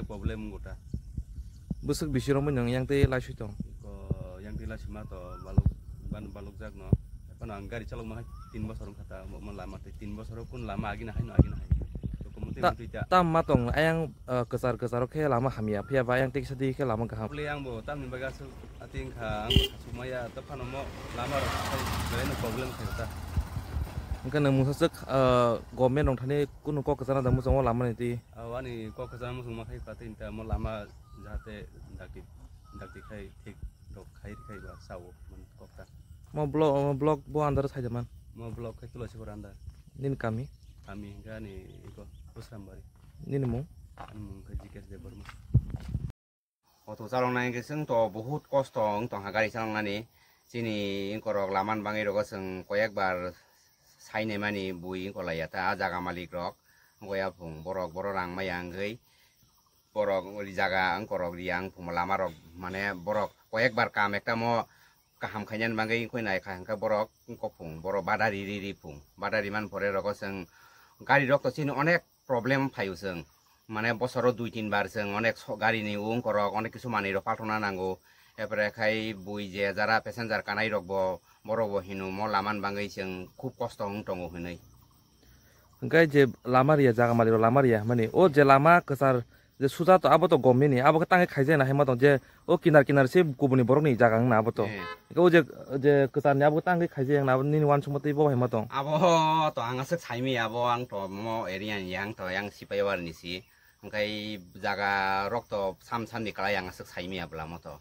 bagay problem gota. Busuk bisirom yang te lasu tong. Ko yang tila sima to baluk jak no. Pan ang gari chalok mah 3 bosor kata mo lama 3 bosor pun lama agi na hai. To kemudian itu ja. Tam matong ayang kesar ke lama hamia pia ba yang tik sedi ke lama gaham. Boleh yang bo tam baga su ating ka ang sumaya to pan mo lama ro sai problem kata. Kan nang musasek government dong thani kun ko kesana da musong lama ni Awani ko kesana musong makai kata inta mo lama jahate dakti khai thik dok khai ba sawo man kokta. Mau blog bo andar saja man. Mau blog khai tulasi koranda. Nin kami enggak nih iko pusrambari. nin mu. Ke jikas de bermu. Oto salong nang keseng to बहुत कष्ट तो हागारि salong nani sini korok laman bangi rok seng koyak bar saine mani bui ko layata jaga malik rok goya phung borok rang mayang gei borok ri jaga ang korok riang phung lama rok mane borok koyak bar kam ekta mo kaham khanyan bangai koi nai khang ka borok ko phung borok badari ri phung badari man pore rok seng gari rok to sini onek problem phayu seng মানে বছৰত 2-3 বার जों অনেক গাড়ি নি উং করক অনেক কিছু মানি র পাল্টনা নাঙ্গো এরপরে খাই বই যে যারা প্যাসেঞ্জার কানাই রকব বড় হিনু ম লামান বাঙ্গাই जों খুব কষ্ট হং টঙ্গ হইনাই Engkai je lamaria jaga maliro lamaria mani o je lama kesar je suja to abo to gomini abo ka tangai khaije na hema to je o kinar se kubuni borok ni jaga na abo to o je kesar ni abo tangai khaije yang na ni wan sumati bo hema to abo to ang asek saimi abo ang to mo area yang to yang sipayawar ni si engkai jaga rok to sam ni kala yang asek saimi abla mo to